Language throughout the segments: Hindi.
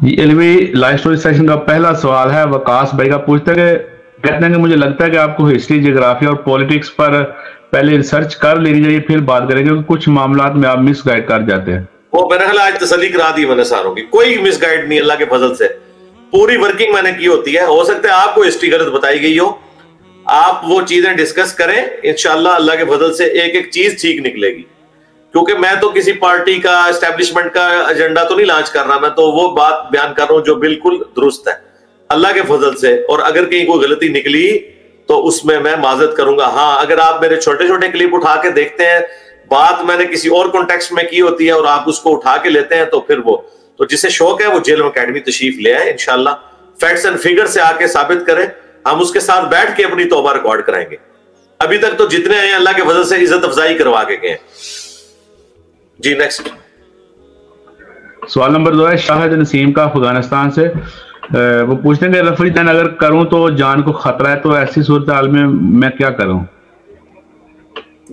जी एलवी लाइव स्टोरी सेक्शन का पहला सवाल है, वकास भाई का पूछते हैं कि कहते हैं कि मुझे लगता है कि आपको हिस्ट्री, जियोग्राफी और पॉलिटिक्स पर पहले रिसर्च कर लेनी चाहिए, फिर बात करेंगे, क्योंकि कुछ मामलात में आप मिस गाइड कर जाते हैं। वो मेरे ख्याल आज तसल्ली करा दी मैंने सारों की, कोई मिस गाइड नहीं, अल्लाह के फजल से पूरी वर्किंग मैंने की होती है। हो सकता है आपको हिस्ट्री गलत बताई गई हो, आप वो चीजें डिस्कस करें, इंशाल्लाह अल्लाह के फजल से एक एक चीज ठीक निकलेगी। क्योंकि मैं तो किसी पार्टी का, एस्टेब्लिशमेंट का एजेंडा तो नहीं लॉन्च कर रहा, मैं तो वो बात बयान कर रहा हूं जो बिल्कुल दुरुस्त है अल्लाह के फजल से। और अगर कहीं कोई गलती निकली तो उसमें मैं माजरत करूंगा। हाँ, अगर आप मेरे छोटे छोटे क्लिप उठा के देखते हैं, बात मैंने किसी और कॉन्टेक्स्ट में की होती है और आप उसको उठा के लेते हैं, तो फिर वो तो जिसे शौक है वो जेलम अकेडमी तशरीफ ले आए, इंशाल्लाह फैक्ट्स एंड फिगर से आके साबित करें, हम उसके साथ बैठ के अपनी तौबा रिकॉर्ड कराएंगे। अभी तक तो जितने आए अल्लाह के फजल से इज्जत अफजाई करवा के गए। जी नेक्स्ट सवाल नंबर 2 है शाहिद नसीम का अफगानिस्तान से। वो पूछते हैं कि रफली तैन अगर करूं तो जान को खतरा है, तो ऐसी सूरत हाल में मैं क्या करूं?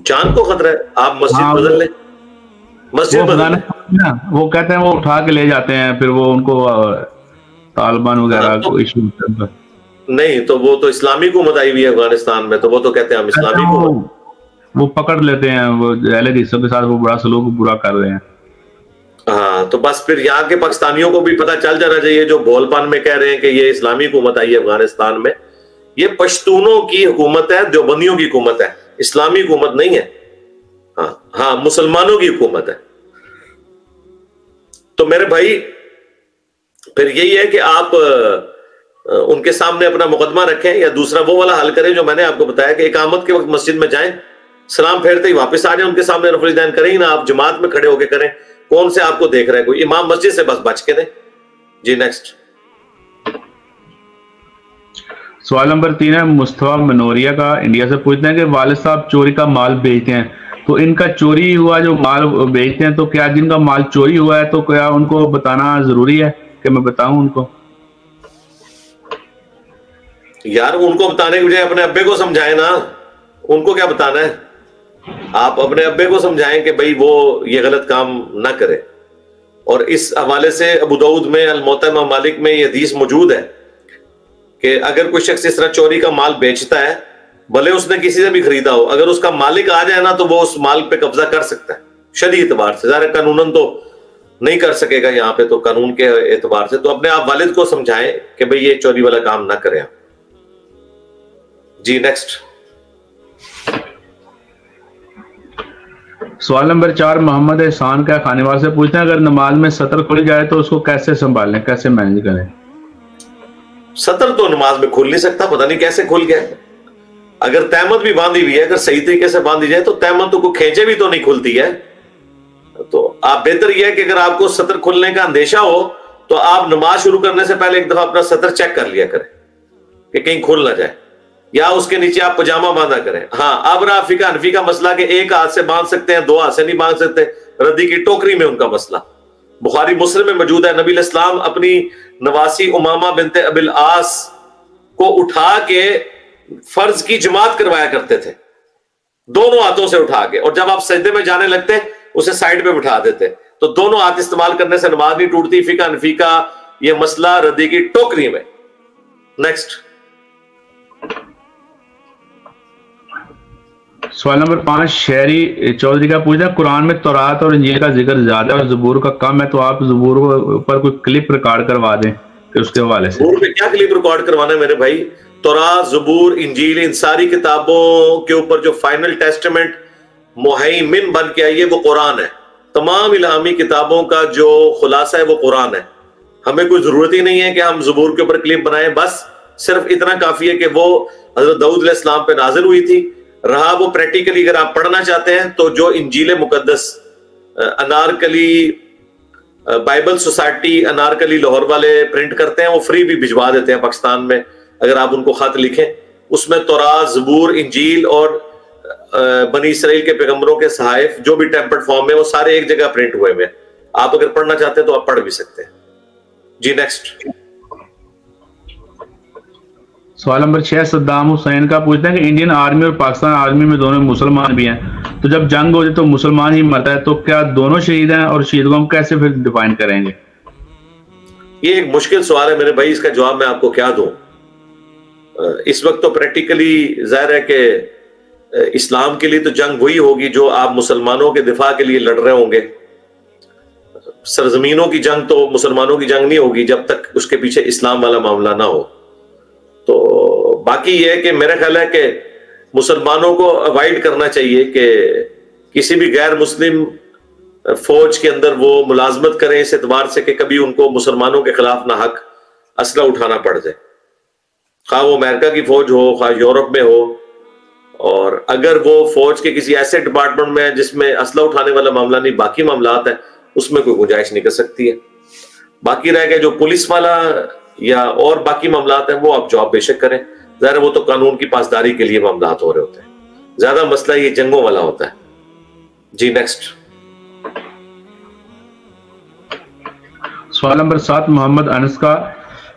जान को खतरा है, आप मस्जिद बदल लें, मस्जिद बदल लें। वो कहते हैं वो उठा के ले जाते हैं, फिर वो उनको तालिबान वगैरह को इशू नहीं, तो वो तो इस्लामी हुकूमत आई हुई है अफगानिस्तान में, तो वो तो कहते हैं हम इस्लामी हुकूमत, वो पकड़ लेते हैं, वो अहले हिस्सों के साथ वो बड़ा सलूक बुरा कर रहे हैं। हाँ, तो बस फिर यहाँ के पाकिस्तानियों को भी पता चल जाना चाहिए जो भोलपन में कह रहे हैं कि ये इस्लामी हुकूमत आई है अफगानिस्तान में, ये पश्तूनों की हुकूमत है, देवबंदियों की हुकूमत है, इस्लामी हुकूमत नहीं है। हाँ, मुसलमानों की हुकूमत है। तो मेरे भाई फिर यही है कि आप उनके सामने अपना मुकदमा रखें, या दूसरा वो वाला हल करें जो मैंने आपको बताया कि इकामत के वक्त मस्जिद में जाएं, सलाम फेरते ही वापस आ जाए, उनके सामने रफली दैन करें ही ना, आप जमात में खड़े होकर करें, कौन से आपको देख रहा है कोई, इमाम मस्जिद से बस बच के दें। जी नेक्स्ट सवाल नंबर 3 है मुस्तफा मनोरिया का, इंडिया से पूछते हैं कि वालिद साहब चोरी का माल बेचते हैं, तो इनका चोरी हुआ जो माल बेचते हैं, तो क्या जिनका माल चोरी हुआ है तो क्या उनको बताना जरूरी है कि मैं बताऊं उनको? यार उनको बताने की बजाय अपने अब्बे को समझाएं ना, उनको क्या बताना है, आप अपने अब्बे को समझाएं कि भाई वो ये गलत काम ना करे। और इस हवाले से अबू दाऊद में अल-मुअत्तम मालिक में ये हदीस मौजूद है कि अगर कोई शख्स इस तरह चोरी का माल बेचता है, भले उसने किसी से भी खरीदा हो, अगर उसका मालिक आ जाए ना तो वो उस माल पे कब्जा कर सकता है शरई एतबार से। ज़ाहिर कानूनन तो नहीं कर सकेगा यहाँ पे, तो कानून के एतबार से तो अपने आप वालिद को समझाएं कि भाई ये चोरी वाला काम ना करें। जी नेक्स्ट सवाल नंबर 4 मोहम्मद एहसान का खानेवाल से पूछते हैं अगर नमाज में सतर खुल जाए तो उसको कैसे संभालें, कैसे मैनेज करें? सतर तो नमाज में खुल नहीं सकता, पता नहीं कैसे खुल गया। अगर तहमत भी बांधी हुई है, अगर सही तरीके से बांधी जाए तो तहमत तो कोई खींचे भी तो नहीं खुलती है। तो आप बेहतर यह है कि अगर आपको सतर खुलने का अंदेशा हो तो आप नमाज शुरू करने से पहले एक दफा अपना सतर चेक कर लिया करें कि कहीं खुल ना जाए, या उसके नीचे आप पजामा बांधा करें। हाँ, अब रहा फिका हनफी का मसला कि एक हाथ से बांध सकते हैं, 2 हाथ से नहीं बांध सकते, रद्दी की टोकरी में उनका मसला बुखारी मुस्लिम में मौजूद है। नबी इस्लाम अपनी नवासी उमामा बिनते अबिल आस को उठा के फर्ज की जमात करवाया करते थे, दोनों हाथों से उठा के, और जब आप सजदे में जाने लगते उसे साइड पे बिठा देते, तो दोनों हाथ इस्तेमाल करने से नमाज नहीं टूटती। फिका हनफी का यह मसला रद्दी की टोकरी में। नेक्स्ट सवाल नंबर 5 शहरी चौधरी का पूछना, कुरान में तौरात और इंजील का जिक्र ज्यादा और ज़बूर का कम है, तो आप ज़बूर पर कोई क्लिप रिकॉर्ड करवा दें कि उसके हवाले से। ज़बूर पे क्या क्लिप रिकॉर्ड करवाना है मेरे भाई? तौरात, ज़बूर, इंजील, इन सारी किताबों के ऊपर जो फाइनल टेस्टामेंट मुहैमिन बन के आई है वो कुरान है। तमाम इल्हामी किताबों का जो खुलासा है वो कुरान है। हमें कोई जरूरत ही नहीं है कि हम ज़बूर के ऊपर क्लिप बनाएं, बस सिर्फ इतना काफी है कि वो हजरत दाऊद अलैहिस्सलाम पे नाजिल हुई थी। रहा वो प्रैक्टिकली अगर आप पढ़ना चाहते हैं तो जो इंजील मुकद्दस अनारकली बाइबल सोसाइटी अनारकली लाहौर वाले प्रिंट करते हैं, वो फ्री भी भिजवा देते हैं पाकिस्तान में, अगर आप उनको खत लिखें, उसमें तौरात, ज़बूर, इंजील और बनी इसराइल के पैगंबरों के सहाइफ जो भी टेम्पर्ड फॉर्म में वो सारे एक जगह प्रिंट हुए हैं। आप अगर पढ़ना चाहते हैं तो आप पढ़ भी सकते हैं। जी नेक्स्ट सवाल नंबर 6 सद्दाम हुसैन का पूछते हैं कि इंडियन आर्मी और पाकिस्तान आर्मी में दोनों मुसलमान भी हैं, तो जब जंग होती है तो मुसलमान ही मरता है, तो क्या दोनों शहीद हैं और शहीद को हम कैसे फिर डिफाइन करेंगे? ये एक मुश्किल सवाल है मेरे भाई, इसका जवाब मैं आपको क्या दूं। इस वक्त तो प्रैक्टिकली जाहिर है कि इस्लाम के लिए तो जंग वही होगी जो आप मुसलमानों के दिफा के लिए लड़ रहे होंगे। सरजमीनों की जंग तो मुसलमानों की जंग नहीं होगी जब तक उसके पीछे इस्लाम वाला मामला ना हो। तो बाकी यह है कि मेरा ख्याल है कि मुसलमानों को अवॉइड करना चाहिए कि किसी भी गैर मुस्लिम फौज के अंदर वो मुलाजमत करें इस एतबार से कि कभी उनको मुसलमानों के खिलाफ ना हक असला उठाना पड़ जाए, खा वो अमेरिका की फौज हो, खा यूरोप में हो। और अगर वो फौज के किसी ऐसे डिपार्टमेंट में है जिसमें असला उठाने वाला मामला नहीं, बाकी मामला है, उसमें कोई गुंजाइश नहीं कर सकती है। बाकी रह गए जो पुलिस वाला या और बाकी मामला हैं, वो आप जॉब बेशक करें, ज़ाहिर वो तो कानून की पासदारी के लिए मामला हो रहे होते हैं। ज्यादा मसला ये जंगों वाला होता है। जी नेक्स्ट सवाल नंबर 7 मोहम्मद अनस का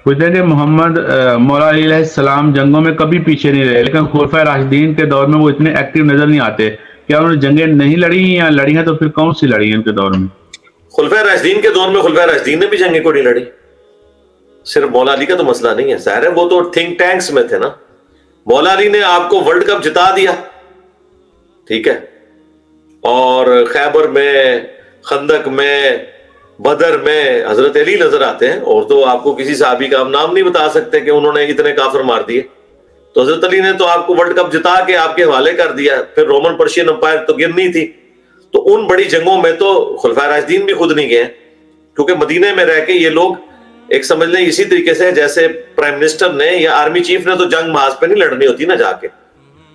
पूछते हैं कि मोहम्मद मौला अलैहिस्सलाम जंगों में कभी पीछे नहीं रहे, लेकिन खुलफाए राशिदीन के दौर में वो इतने एक्टिव नजर नहीं आते। क्या उन्होंने जंगें नहीं लड़ी या लड़ी हैं, तो फिर कौन सी लड़ी हैं उनके दौर में? खुलफाए राशिदीन के दौर में खुलफाए राशिदीन ने भी जंगें को नहीं लड़ी। सिर्फ मौला अली का तो मसला नहीं है, ज़ाहिर है वो तो थिंक टैंक्स में थे ना। मौला अली ने आपको वर्ल्ड कप जिता दिया, ठीक है, और खैबर में, खंदक में, बदर में हजरत अली नजर आते हैं, और तो आपको किसी साहबी का आप नाम नहीं बता सकते कि उन्होंने इतने काफिर मार दिए। तो हजरत अली ने तो आपको वर्ल्ड कप जिता के आपके हवाले कर दिया। फिर रोमन पर्शियन अंपायर तो गिरनी थी। तो उन बड़ी जंगों में तो खुलफाए राशिदीन भी खुद नहीं गए, क्योंकि मदीने में रह के ये लोग एक समझ लें इसी तरीके से जैसे प्राइम मिनिस्टर ने या आर्मी चीफ ने तो जंग महाज पे नहीं लड़नी होती ना, जाके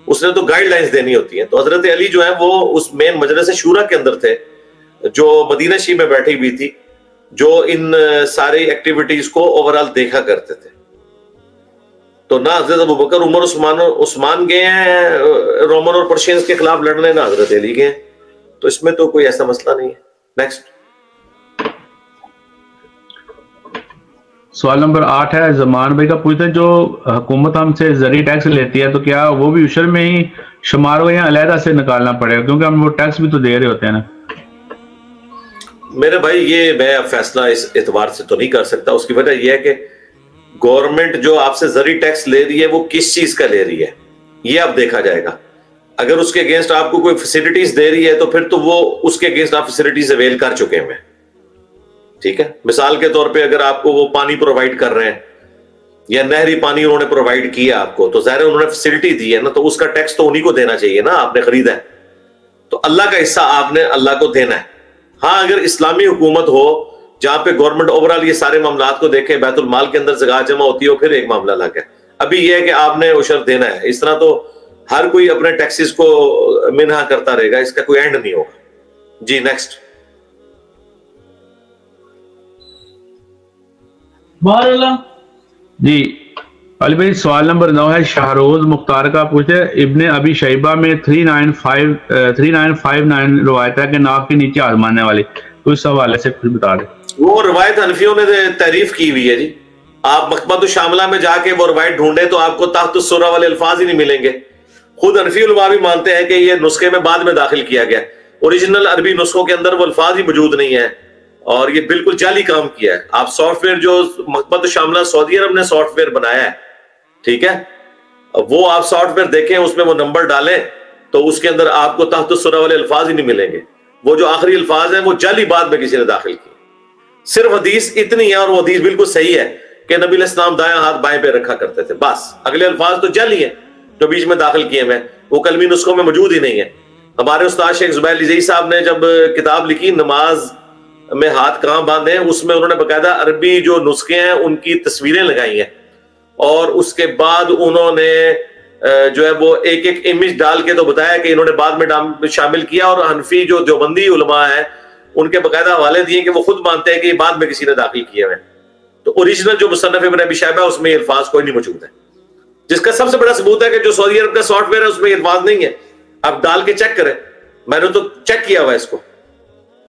उसने तो गाइडलाइंस देनी होती है। तो हजरत अली जो है वो उस मेन मजलिस शूरा के अंदर थे, जो मदीना शरीफ में बैठी हुई थी, जो इन सारी एक्टिविटीज को ओवरऑल देखा करते थे। तो ना हजरत अबू बकर, उमर, उस्मान गए हैं रोमन और पर्शियंस के खिलाफ लड़ने, ना हजरत अली गए। तो इसमें तो कोई ऐसा मसला नहीं है। नेक्स्ट सवाल नंबर 8 है जमान भाई का, पूछते हैं जो हुकूमत हमसे जरी टैक्स लेती है तो क्या वो भी उशर में ही शुमार हो या अलहदा से निकालना पड़ेगा, क्योंकि हम वो टैक्स भी तो दे रहे होते हैं ना? मेरे भाई ये मैं फैसला इस एतबार से तो नहीं कर सकता। उसकी वजह यह है कि गवर्नमेंट जो आपसे जरी टैक्स ले रही है वो किस चीज का ले रही है ये अब देखा जाएगा। अगर उसके अगेंस्ट आपको कोई फैसिलिटीज दे रही है तो फिर तो वो उसके अगेंस्ट आप फैसिलिटीज अवेल कर चुके हैं, ठीक है। मिसाल के तौर पे अगर आपको वो पानी प्रोवाइड कर रहे हैं या नहरी पानी उन्होंने प्रोवाइड किया आपको, तो ज़ाहिर उन्होंने फैसिलिटी दी है ना, तो उसका टैक्स तो उन्हीं को देना चाहिए ना, आपने खरीदा है तो अल्लाह का हिस्सा आपने अल्लाह को देना है। हाँ, अगर इस्लामी हुकूमत हो जहां पे गवर्नमेंट ओवरऑल ये सारे मामलात को देखे, बैतुल माल के अंदर ज़कात जमा होती हो, फिर एक मामला अलग है। अभी यह है कि आपने उशर देना है। इस तरह तो हर कोई अपने टैक्सेस को मिन्हा करता रहेगा, इसका कोई एंड नहीं होगा। जी नेक्स्ट जी अली भाई, सवाल नंबर 9 है शाहरोज मुख्तार का, पूछे इब्ने अबी शैबा में 3959 रवायत है कि नाक के नीचे आजमाने वाली, तो इस हवाले से कुछ बता दें। वो रवायत हनफियों ने तारीफ की हुई है जी। आप मकबत शामिला में जाके वो रवायत ढूंढे तो आपको तहत सूरा वाले अल्फाज ही नहीं मिलेंगे। खुद हनफी उलमा भी मानते हैं कि ये नुस्खे में बाद में दाखिल किया गया, ओरिजिनल अरबी नुस्खों के अंदर वो अल्फाज ही मौजूद नहीं है, और ये बिल्कुल जाली काम किया है। आप सॉफ्टवेयर जो मकबत शामिला सऊदी अरब ने सॉफ्टवेयर बनाया है, ठीक है, वो आप सॉफ्टवेयर देखें, उसमें वो नंबर डालें तो उसके अंदर आपको तहत सूरा वाले अल्फाज ही नहीं मिलेंगे। वो जो आखिरी अल्फाज है वो जाली बाद में किसी ने दाखिल किए। सिर्फ हदीस इतनी है, और वो हदीस बिल्कुल सही है कि नबी अलैहिस्सलाम दायां हाथ बाएं पे रखा करते थे, बस। अगले अल्फाज तो जाली है जो बीच में दाखिल किए हुए, वो कलमी नुस्खों में मौजूद ही नहीं है। हमारे उस्ताद शेख जुबैर लिजई साहब ने जब किताब लिखी नमाज में हाथ कहां बांधे, उसमें उन्होंने बकायदा अरबी जो नुस्खे हैं उनकी तस्वीरें लगाई हैं, और उसके बाद उन्होंने जो है वो एक एक इमेज डाल के तो बताया कि इन्होंने बाद में शामिल किया। और हनफी जो देवबंदी उलमा है उनके बकायदा हवाले दिए कि वो खुद मानते हैं कि बाद में किसी ने दाखिल किए हुए। तो ओरिजिनल जो मुसन्नफ इब्न अबी शैबा उसमें अल्फाज कोई नहीं मौजूद है, जिसका सबसे बड़ा सबूत है कि जो सऊदी अरब का सॉफ्टवेयर है उसमें अल्फाज नहीं है। आप डाल के चेक करें, मैंने तो चेक किया हुआ इसको।